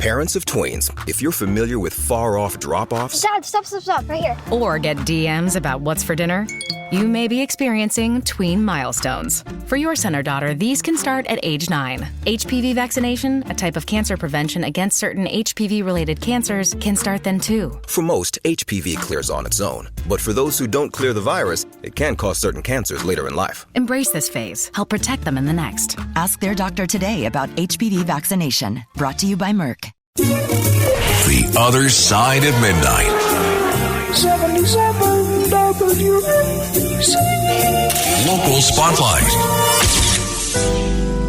Parents of tweens, if you're familiar with far-off drop-offs... Dad, stop, right here. Or get DMs about what's for dinner, you may be experiencing tween milestones. For your son or daughter, these can start at age 9. HPV vaccination, a type of cancer prevention against certain HPV-related cancers, can start then too. For most, HPV clears on its own. But for those who don't clear the virus, it can cause certain cancers later in life. Embrace this phase. Help protect them in the next. Ask their doctor today about HPV vaccination. Brought to you by Merck. The Other Side of Midnight. 77 WABC. Local Spotlight.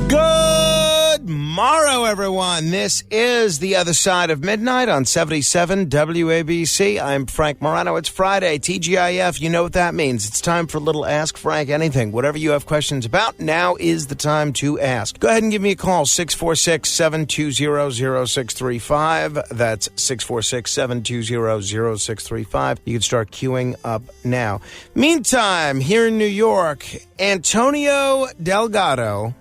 Good morrow, everyone. This is The Other Side of Midnight on 77 WABC. I'm Frank Morano. It's Friday, TGIF. You know what that means. It's time for a little Ask Frank Anything. Whatever you have questions about, now is the time to ask. Go ahead and give me a call, 646-720-0635. That's 646-720-0635. You can start queuing up now. Meantime, here in New York, Antonio Delgado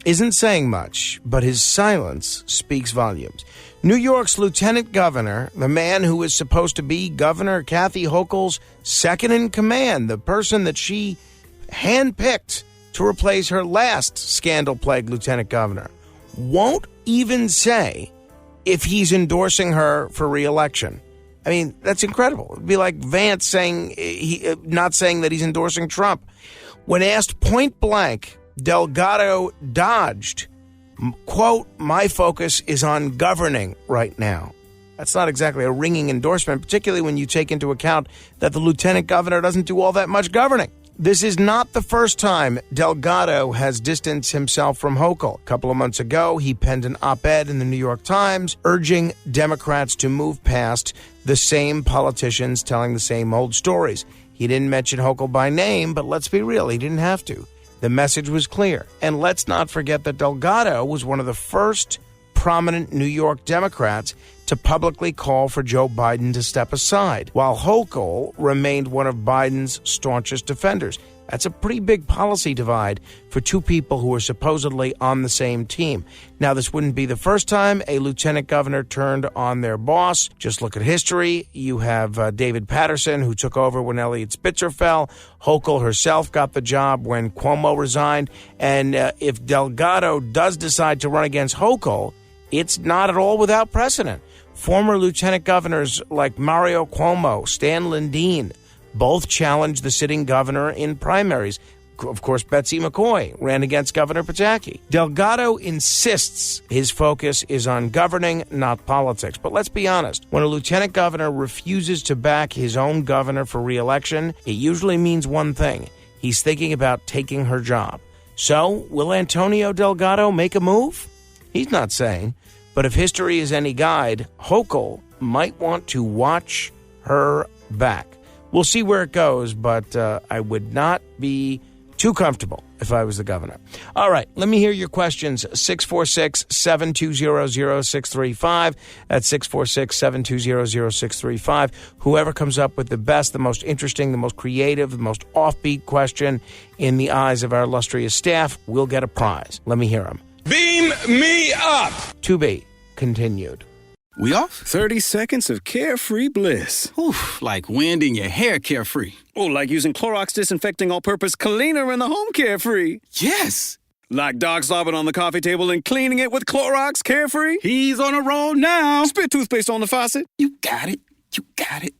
isn't saying much, but his silence speaks volumes. New York's lieutenant governor, the man who is supposed to be Governor Kathy Hochul's second in command, the person that she handpicked to replace her last scandal-plagued lieutenant governor, won't even say if he's endorsing her for re-election. I mean, that's incredible. It'd be like Vance saying not saying that he's endorsing Trump. When asked point blank, Delgado dodged, quote, "My focus is on governing right now." That's not exactly a ringing endorsement, particularly when you take into account that the lieutenant governor doesn't do all that much governing. This is not the first time Delgado has distanced himself from Hochul. A couple of months ago, he penned an op-ed in the New York Times urging Democrats to move past the same politicians telling the same old stories. He didn't mention Hochul by name, but let's be real, he didn't have to. The message was clear. And let's not forget that Delgado was one of the first prominent New York Democrats to publicly call for Joe Biden to step aside, while Hochul remained one of Biden's staunchest defenders. That's a pretty big policy divide for two people who are supposedly on the same team. Now, this wouldn't be the first time a lieutenant governor turned on their boss. Just look at history. You have David Patterson, who took over when Eliot Spitzer fell. Hochul herself got the job when Cuomo resigned. And if Delgado does decide to run against Hochul, it's not at all without precedent. Former lieutenant governors like Mario Cuomo, Stan Lindeen, both challenged the sitting governor in primaries. Of course, Betsy McCoy ran against Governor Pataki. Delgado insists his focus is on governing, not politics. But let's be honest, when a lieutenant governor refuses to back his own governor for re-election, it usually means one thing. He's thinking about taking her job. So, will Antonio Delgado make a move? He's not saying. But if history is any guide, Hochul might want to watch her back. We'll see where it goes, but I would not be too comfortable if I was the governor. All right, let me hear your questions. 646-720-0635. That's 646-720-0635. Whoever comes up with the best, the most interesting, the most creative, the most offbeat question in the eyes of our illustrious staff will get a prize. Let me hear them. Beam me up! To be continued. We off? 30 seconds of carefree bliss. Oof, like wind in your hair carefree. Oh, like using Clorox Disinfecting All-Purpose Cleaner in the home carefree. Yes! Like dog slobbing on the coffee table and cleaning it with Clorox Carefree. He's on a roll now. Spit toothpaste on the faucet. You got it. You got it.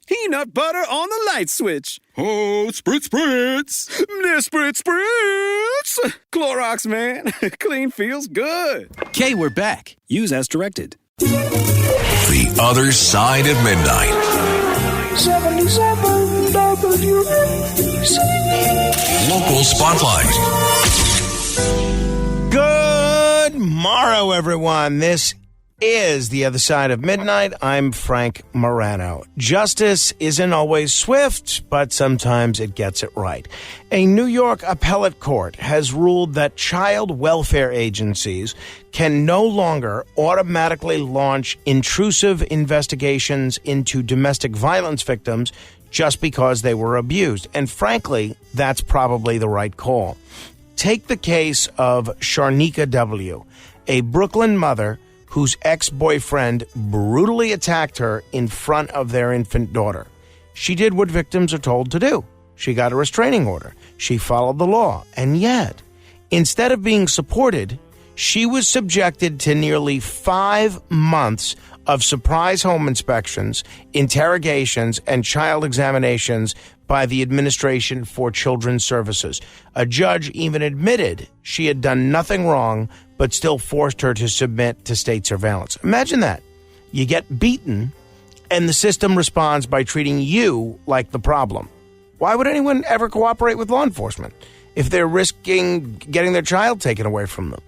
Peanut butter on the light switch. Oh, spritz, spritz. Spritz, spritz. Clorox, man. Clean feels good. Okay, we're back. Use as directed. The Other Side of Midnight. 77 WABC. Local Spotlight. Good morrow, everyone. This is The Other Side of Midnight. I'm Frank Morano. Justice isn't always swift, but sometimes it gets it right. A New York Appellate Court has ruled that child welfare agencies can no longer automatically launch intrusive investigations into domestic violence victims just because they were abused. And frankly, that's probably the right call. Take the case of Sharnika W., a Brooklyn mother whose ex-boyfriend brutally attacked her in front of their infant daughter. She did what victims are told to do. She got a restraining order. She followed the law. And yet, instead of being supported, she was subjected to nearly 5 months of surprise home inspections, interrogations, and child examinations by the Administration for Children's Services. A judge even admitted she had done nothing wrong, but still forced her to submit to state surveillance. Imagine that. You get beaten, and the system responds by treating you like the problem. Why would anyone ever cooperate with law enforcement if they're risking getting their child taken away from them?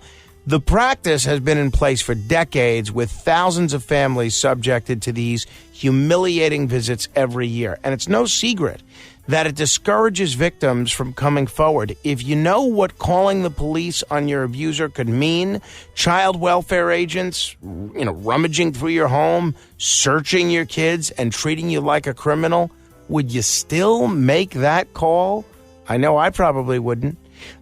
The practice has been in place for decades, with thousands of families subjected to these humiliating visits every year. And it's no secret that it discourages victims from coming forward. If you know what calling the police on your abuser could mean, child welfare agents, rummaging through your home, searching your kids, and treating you like a criminal, would you still make that call? I know I probably wouldn't.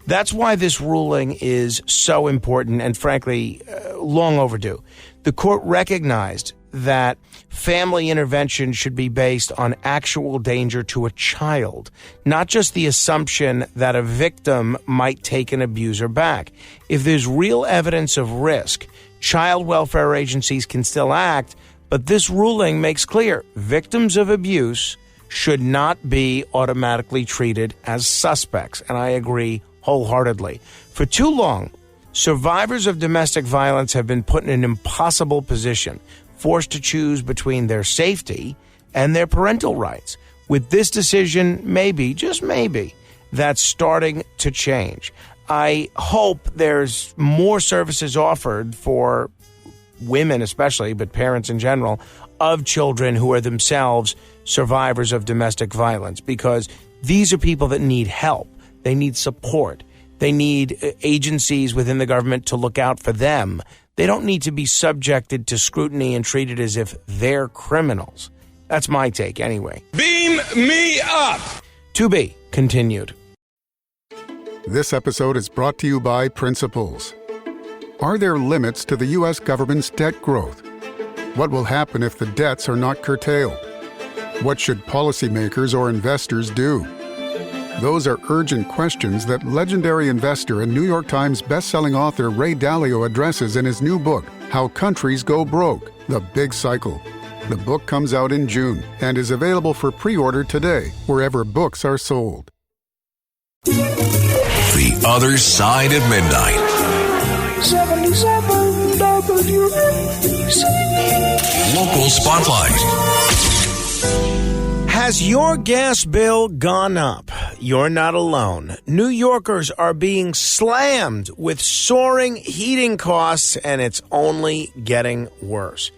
That's why this ruling is so important and, frankly, long overdue. The court recognized that family intervention should be based on actual danger to a child, not just the assumption that a victim might take an abuser back. If there's real evidence of risk, child welfare agencies can still act, but this ruling makes clear victims of abuse should not be automatically treated as suspects, and I agree wholeheartedly. For too long, survivors of domestic violence have been put in an impossible position, forced to choose between their safety and their parental rights. With this decision, maybe, just maybe, that's starting to change. I hope there's more services offered for women especially, but parents in general, of children who are themselves survivors of domestic violence, because these are people that need help. They need support. They need agencies within the government to look out for them. They don't need to be subjected to scrutiny and treated as if they're criminals. That's my take anyway. Beam me up! To be continued. This episode is brought to you by Principles. Are there limits to the U.S. government's debt growth? What will happen if the debts are not curtailed? What should policymakers or investors do? Those are urgent questions that legendary investor and New York Times bestselling author Ray Dalio addresses in his new book, How Countries Go Broke: The Big Cycle. The book comes out in June and is available for pre-order today, wherever books are sold. The Other Side of Midnight. 77 WABC. Local Spotlight. Has your gas bill gone up? You're not alone. New Yorkers are being slammed with soaring heating costs, and it's only getting worse.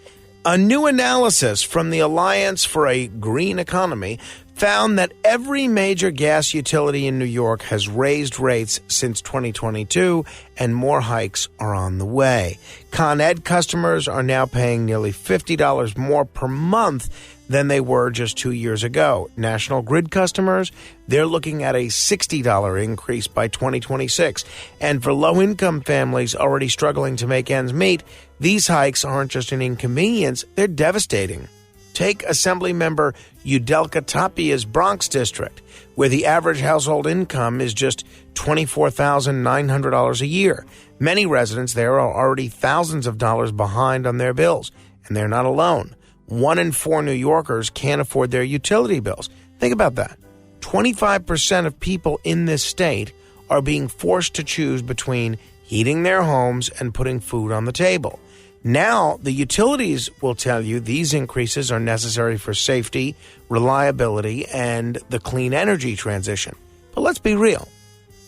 A new analysis from the Alliance for a Green Economy found that every major gas utility in New York has raised rates since 2022, and more hikes are on the way. Con Ed customers are now paying nearly $50 more per month than they were just 2 years ago. National Grid customers, they're looking at a $60 increase by 2026. And for low-income families already struggling to make ends meet, these hikes aren't just an inconvenience, they're devastating. Take Assemblymember Udelka Tapia's Bronx district, where the average household income is just $24,900 a year. Many residents there are already thousands of dollars behind on their bills, and they're not alone. 1 in 4 New Yorkers can't afford their utility bills. Think about that. 25% of people in this state are being forced to choose between heating their homes and putting food on the table. Now, the utilities will tell you these increases are necessary for safety, reliability, and the clean energy transition. But let's be real.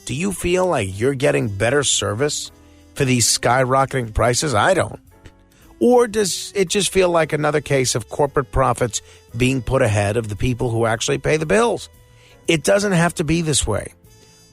Do you feel like you're getting better service for these skyrocketing prices? I don't. Or does it just feel like another case of corporate profits being put ahead of the people who actually pay the bills? It doesn't have to be this way.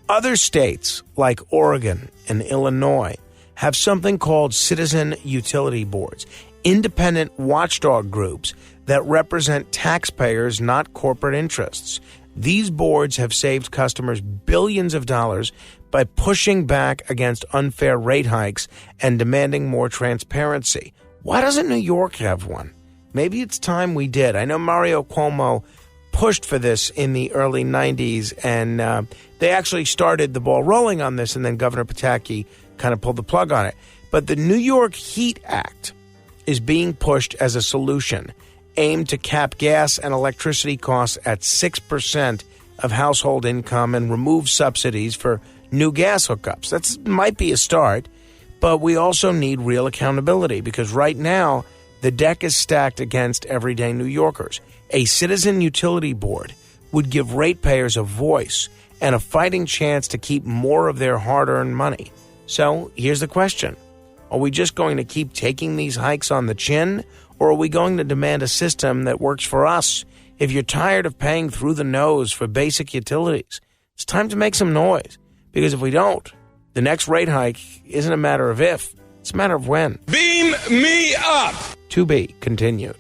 Other states, like Oregon and Illinois, have something called citizen utility boards, independent watchdog groups that represent taxpayers, not corporate interests. These boards have saved customers billions of dollars by pushing back against unfair rate hikes and demanding more transparency. Why doesn't New York have one? Maybe it's time we did. I know Mario Cuomo pushed for this in the early 90s, and they actually started the ball rolling on this, and then Governor Pataki kind of pulled the plug on it. But the New York Heat Act is being pushed as a solution aimed to cap gas and electricity costs at 6% of household income and remove subsidies for new gas hookups. That might be a start, but we also need real accountability because right now the deck is stacked against everyday New Yorkers. A citizen utility board would give ratepayers a voice and a fighting chance to keep more of their hard-earned money. So here's the question. Are we just going to keep taking these hikes on the chin, or are we going to demand a system that works for us? If you're tired of paying through the nose for basic utilities, it's time to make some noise. Because if we don't, the next rate hike isn't a matter of if, it's a matter of when. Beam me up! To be continued.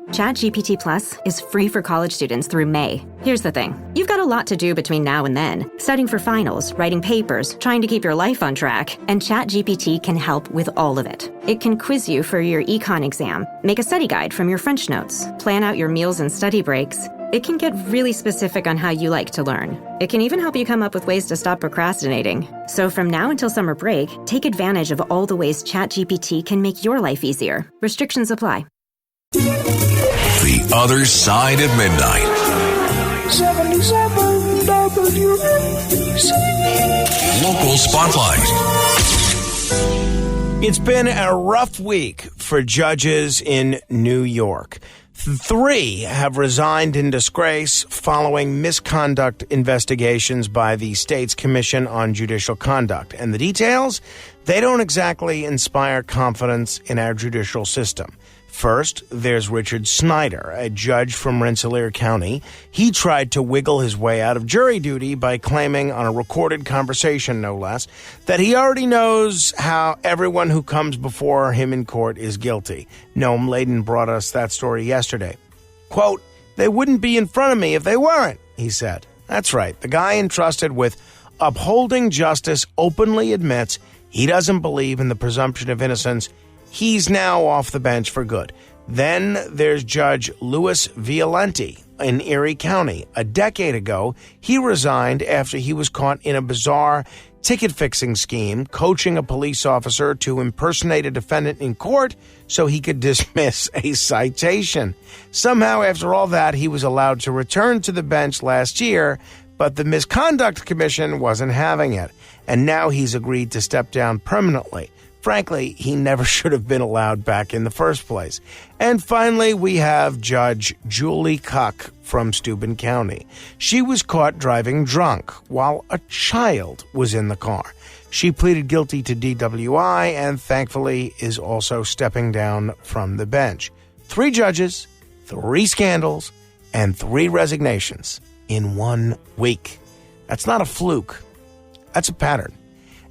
ChatGPT Plus is free for college students through May. Here's the thing. You've got a lot to do between now and then. Studying for finals, writing papers, trying to keep your life on track. And ChatGPT can help with all of it. It can quiz you for your econ exam, make a study guide from your French notes, plan out your meals and study breaks. It can get really specific on how you like to learn. It can even help you come up with ways to stop procrastinating. So from now until summer break, take advantage of all the ways ChatGPT can make your life easier. Restrictions apply. The Other Side of Midnight. 77 WABC. Local Spotlight. It's been a rough week for judges in New York. 3 have resigned in disgrace following misconduct investigations by the state's Commission on Judicial Conduct. And the details? They don't exactly inspire confidence in our judicial system. First, there's Richard Snyder, a judge from Rensselaer County. He tried to wiggle his way out of jury duty by claiming on a recorded conversation, no less, that he already knows how everyone who comes before him in court is guilty. Noam Layden brought us that story yesterday. Quote, "They wouldn't be in front of me if they weren't," he said. That's right. The guy entrusted with upholding justice openly admits he doesn't believe in the presumption of innocence. He's now off the bench for good. Then there's Judge Louis Violenti in Erie County. A decade ago, he resigned after he was caught in a bizarre ticket-fixing scheme, coaching a police officer to impersonate a defendant in court so he could dismiss a citation. Somehow, after all that, he was allowed to return to the bench last year, but the Misconduct Commission wasn't having it. And now he's agreed to step down permanently. Frankly, he never should have been allowed back in the first place. And finally, we have Judge Julie Cuck from Steuben County. She was caught driving drunk while a child was in the car. She pleaded guilty to DWI and thankfully is also stepping down from the bench. 3 judges, 3 scandals, and 3 resignations in 1 week. That's not a fluke. That's a pattern.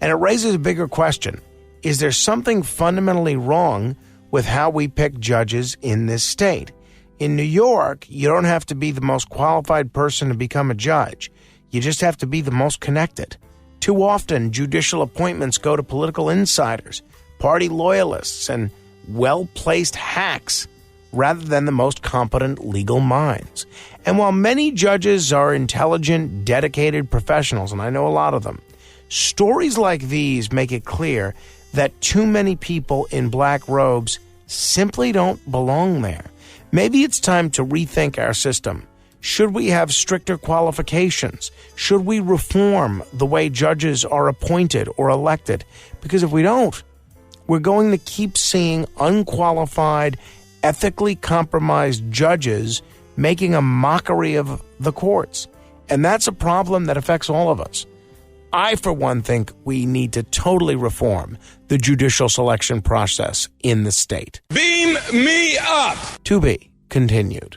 And it raises a bigger question. Is there something fundamentally wrong with how we pick judges in this state? In New York, you don't have to be the most qualified person to become a judge. You just have to be the most connected. Too often, judicial appointments go to political insiders, party loyalists, and well-placed hacks rather than the most competent legal minds. And while many judges are intelligent, dedicated professionals, and I know a lot of them, stories like these make it clear that too many people in black robes simply don't belong there. Maybe it's time to rethink our system. Should we have stricter qualifications? Should we reform the way judges are appointed or elected? Because if we don't, we're going to keep seeing unqualified, ethically compromised judges making a mockery of the courts. And that's a problem that affects all of us. I, for one, think we need to totally reform the judicial selection process in the state. Beam me up! To be continued.